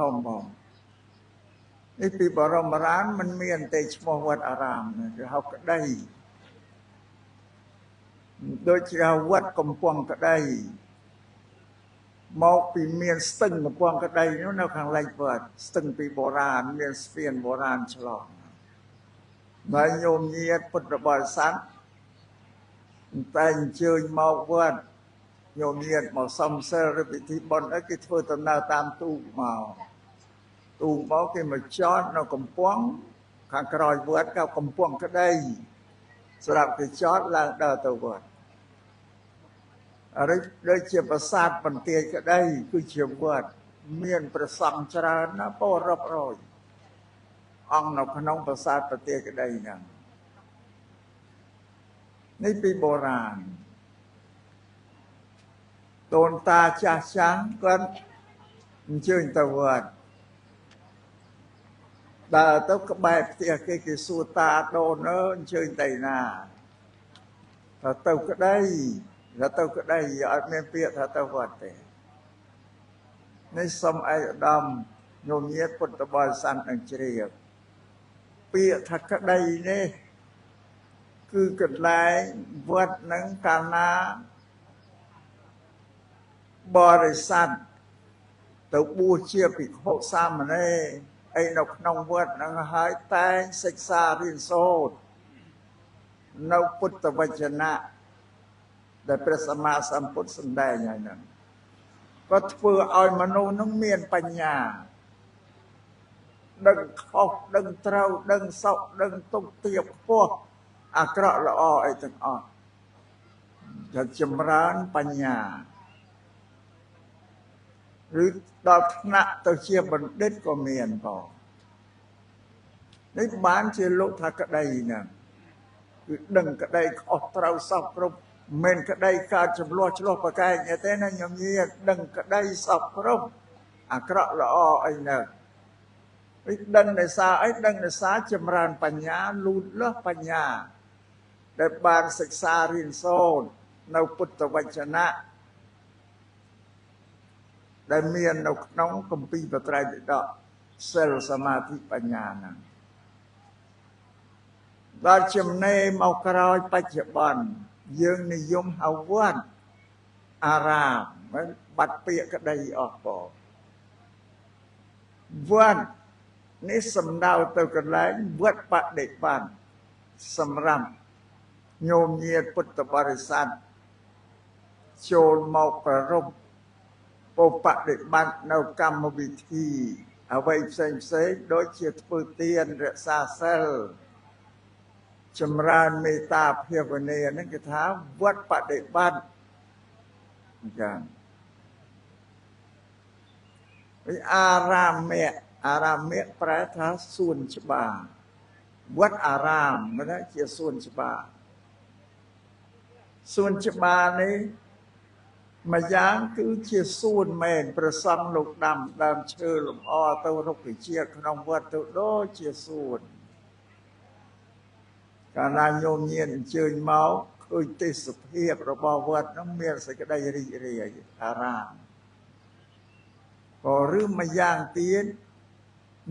Hồngនេះពីបរមរានមិនមានទេឈ្មោះវត្តអារាមគេហៅក្តីដូចជាវត្តកំពង់ក្តីមកពីមានស្ទឹងកំពង់ក្តីនោះនៅខាងលិចវត្តស្ទឹងពីបុរាណមានស្ពានបុរាណឆ្លងបើញោមញាតិពុទ្ធបរិស័ទតែអញ្ជើញមកវត្តញោមញាតិមកសំសិលឬពិធីបុណ្យអីគេធ្វើដំណើរតាមទូកមកគេមកចតនៅកំពង់ខាងក្រោយវត្តក៏កំពង់ក្តីសម្រាប់គេចតឡើងដើរទៅវត្តដូចជាប្រាសាទបន្ទាយក្តីគឺជាវត្តមានព្រះសង្ឃច្រើនណាស់ពោរាប់រយអង្គនៅក្នុងប្រាសាទបន្ទាយក្តីហ្នឹងនេះពីបុរាណដូនតាចាស់គាត់អញ្ជើញទៅវត្តដើរទៅក្បែរផ្ទះគេសួរតាដូនអញ្ជើញទៅណាទៅក្តីអត់មានពាក្យថាទៅវត្តទេនេះសូមឯកឧត្តមញោមញាតិពុទ្ធបរិស័ទនឹងជ្រាបពាក្យថាក្តីនេះគឺកន្លែងវត្តនឹងកាលណាបរិស័ទទៅបួសជាភិក្ខុសាមណេរអីនៅក្នុងវត្តនឹងហើយតែងសិក្សារៀនសូត្រនៅពុទ្ធវចនៈដែលព្រះសម្មាសម្ពុទ្ធសម្ដែងហើយហ្នឹងក៏ធ្វើឲ្យមនុស្សនឹងមានបញ្ញាដឹងខុសដឹងត្រូវដឹងសុខដឹងទុក្ខទាបខ្ពស់អាក្រក់ល្អអីទាំងអស់ដែលចម្រើនបញ្ញាឬដល់ថ្នាក់ទៅជាបណ្ឌិតក៏មានផងនេះបានជាលោកថាក្តីហ្នឹងគឺដឹងក្តីខុសត្រូវសពគ្រប់មិនក្តីកើតចំនួនឆ្លោះប្រកែកទេណាញោមញាតិដឹងក្តីសពគ្រប់អាក្រក់ល្អអីហ្នឹងវាដឹងដោយសារអីដឹងដោយសារចម្រើនបញ្ញាលូតលាស់បញ្ញាដែលបានសិក្សារៀនសូត្រនៅពុទ្ធវចនៈដែលមាននៅក្នុងគម្ពីរបត្រៃពិដកសិលសមាធិបញ្ញាហ្នឹងដល់ចំណេរមកក្រោយបច្ចុប្បន្នយើងនិយមហៅវត្តអារាមបាត់ពាក្យក្តីអស់បងវត្តនេះសំដៅទៅកន្លែងវត្តបដិបត្តិសម្រាប់ញោមញាតិពុទ្ធបរិស័ទចូលមកប្ររពបបដិបត្តិនៅកម្មវិធីអ្វីផ្សេងដូចជាធ្វើទានរក្សាសិលចម្រើនមេត្តាភាវនាហ្នឹងគេថាវត្តបដិបត្តិអញ្ចឹងអារាមៈប្រែថាសួនច្បារវត្តអារាមមិនជាសួនច្បារសួនច្បារនេះមួយយ៉ាងគឺជាសួនមែនព្រះសង្ឃលោកដាំដើមឈើលម្អទៅរុក្ខជាតិក្នុងវត្តទៅដូចជាសួនកាលណាញោមញាតិអញ្ជើញមកឃើញទេសភាពរបស់វត្តនោះមានសេចក្តីរីករាយអារាមក៏ឬមួយយ៉ាងទៀត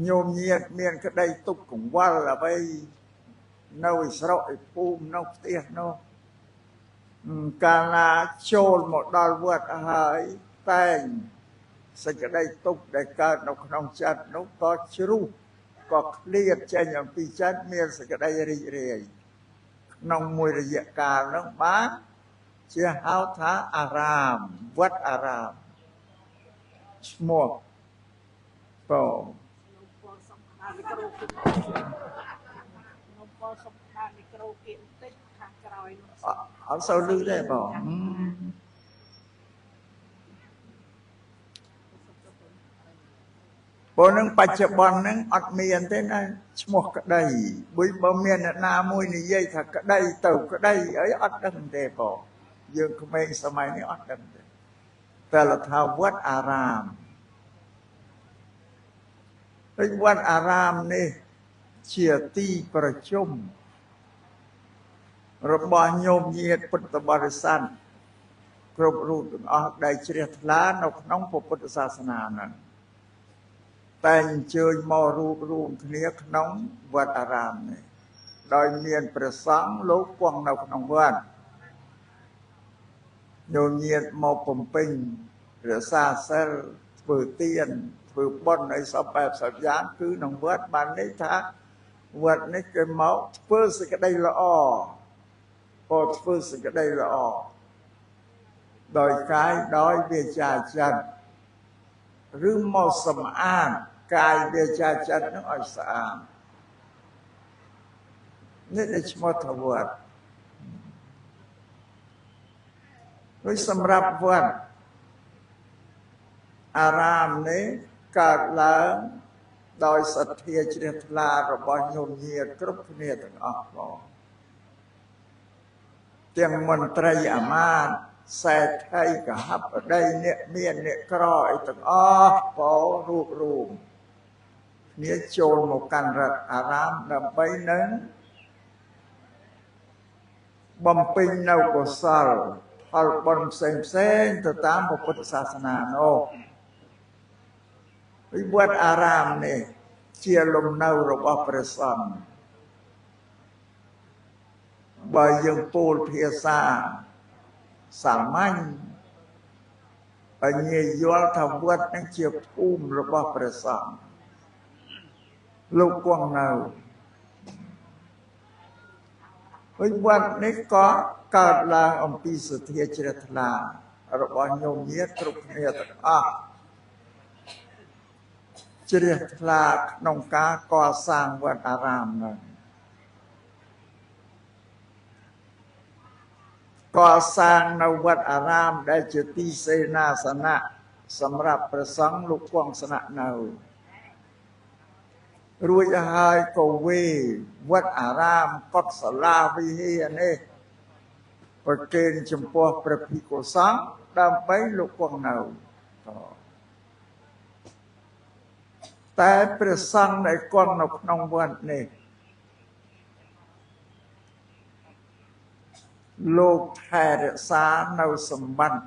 ញោមញាតិមានក្តីទុក្ខកង្វល់អ្វីនៅស្រុកឯភូមិនៅផ្ទះនោះកាលណាចូលមកដល់វត្តហើយតែងសេចក្តីទុក្ខដែលកើតនៅក្នុងចិត្តនោះក៏ជ្រុះក៏ឃ្លាតចេញអំពីចិត្តមានសេចក្តីរីករាយក្នុងមួយរយៈកាលនោះបានជាហៅថាអារាមវត្តអារាមឈ្មោះបងអត់សូវលឺទេបងព្រោះនឹងបច្ចុប្បន្នហ្នឹងអត់មានទេណាឈ្មោះក្តីបើមានអ្នកណាមួយនិយាយថាក្តីទៅក្តីអីអត់ដឹងទេបងយើងក្មេងសម័យនេះអត់ដឹងទេតែថាវត្តអារាមហើយវត្តអារាមនេះជាទីប្រជុំរបស់ញោមញាតិពុទ្ធបរិស័ទគ្រប់រូបទាំងអស់ដែលជ្រះថ្លានៅក្នុងពុទ្ធសាសនាហ្នឹង តែអញ្ជើញមករួបរวมគ្នាក្នុងវត្តអារាមនេះដោយមានព្រះសង្ឃលោកគង់នៅក្នុងវត្តញោមញាតមកបំពេញរក្សាសិលធ្វើទានធ្វើបុណ្យឲ្យសពបែបសពយ៉ាងគឺក្នុងវត្តបានន័យថាវត្តនេះគេមកធ្វើសេចក្តីល្អក៏ធ្វើសេចក្តីល្អដោយកាយដោយវាចាចិត្តឬមកសម្អាតកាយវាចាចិត្តនឹងឲ្យស្អាតនេះជាឈ្មោះថាវត្តដោយសម្រាប់វត្តអារាមនេះកើតឡើងដោយសទ្ធាជ្រះថ្លារបស់ញោមញាតិគ្រប់គ្នាទាំងអស់ផងទាំងមន្ត្រីអាមាត្យសេដ្ឋីកហបតីអ្នកមានអ្នកក្រអីទាំងអស់ផងរួបរวมគ្នាចូលមកកាន់រដ្ឋអារាមដើម្បីនឹងបំពេញនៅកុសលផលបុណ្យផ្សេងទៅតាមពុទ្ធសាសនានោះវិវត្តអារាមនេះជាលំនៅរបស់ព្រះសង្ឃបើយើងពោលភាសាសាមញ្ញឲ្យងាយយល់ថាវត្តនឹងជាភូមិរបស់ព្រះសង្ឃលោកគង់នៅហើយវត្តនេះក៏កើតឡើងអំពីសទ្ធាជ្រះថ្លារបស់ញោមញាតិគ្រប់គ្នាទាំងអស់ជ្រះថ្លាក្នុងការកសាងវត្តអារាមនោះកសាងនៅវត្តអារាមដែលជាទីសេនាសនៈសម្រាប់ព្រះសង្ឃលោកគង់ស្នាក់នៅរួចហើយក៏វេវត្តអារាមកុដិសាលាវិហារនេះប្រគេនចំពោះព្រះភិក្ខុសង្ឃដើម្បីលោកគង់នៅតែព្រះសង្ឃដែលគង់នៅក្នុងវត្តនេះលោកថែរក្សានៅសម្បត្តិ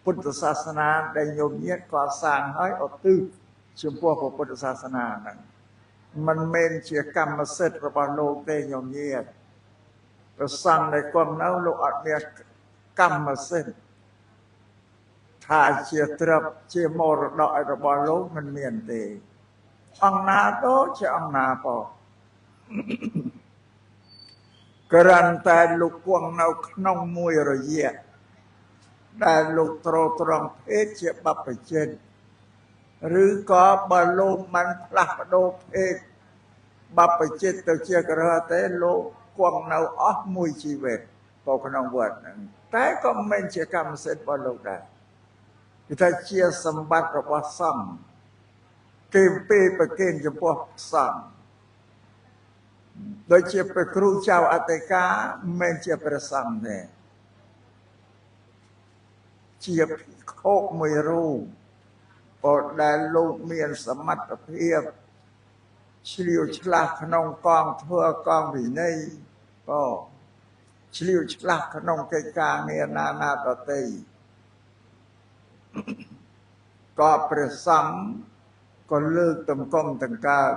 ពុទ្ធសាសនាដែលញោមញាតិកសាងឲ្យឧទ្ទិសចំពោះពុទ្ធសាសនាហ្នឹងមិនមែនជាកម្មសិទ្ធិរបស់លោកទេញោមញាតិព្រះសង្ឃដែលគង់នៅលោកអត់មានកម្មសិទ្ធិថាជាទ្រព្យជាមរតករបស់លោកមិនមានទេអង្គណាទៅជាអង្គណាផងគ្រាន់តែលោកគង់នៅក្នុងមួយរយៈដែលលោកទ្រទ្រង់ភេទជាបព្វជិតឬក៏បើលោកមិនផ្លាស់ប្ដូរភេទបព្វជិតទៅជាក្រហទេលោកគង់នៅអស់មួយជីវិតទៅក្នុងវត្តហ្នឹងតែក៏មិនជាកម្មសិទ្ធិរបស់លោកដែរគឺថាជាសម្បត្តិរបស់សង្ឃគេពេលប្រគេនចំពោះសង្ឃដូចជាព្រះគ្រូចៅអធិការមិនជាព្រះសង្ឃទេជាភិក្ខុមួយរូបក៏ដែលលោកមានសមត្ថភាពឆ្លៀវឆ្លាស់ក្នុងកងធ្វើកងវិន័យក៏ឆ្លៀវឆ្លាស់ក្នុងកិច្ចការងារណានាដទៃក៏ព្រះសង្ឃក៏លើកទង្គង់ដង្កើង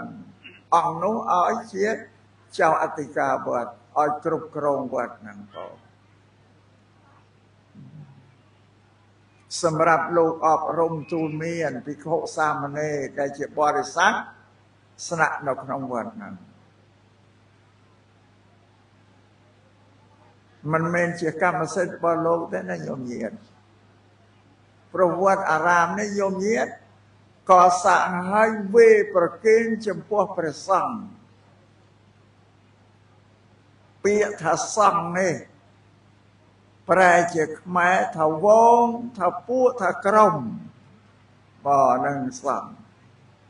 អង្គនោះឲ្យជាចៅអធិការវត្តឲ្យគ្រប់គ្រងវត្តហ្នឹងក៏សម្រាប់លោកអប់រំទូលមានភិក្ខុសាមណេរដែលជាបរិស័ទស្នាក់នៅក្នុងវត្តហ្នឹងមិនមែនជាកម្មសិទ្ធិរបស់លោកទេណាញោមញាតិប្រវត្តិអារាមនេះញោមញាតិក៏សាក់ឲ្យវេប្រគេនចំពោះព្រះសង្ឃពាក្យថាសង្ឃនេះប្រែជាខ្មែរថាវងថាពួកថាក្រុមបើនឹងសង្ឃ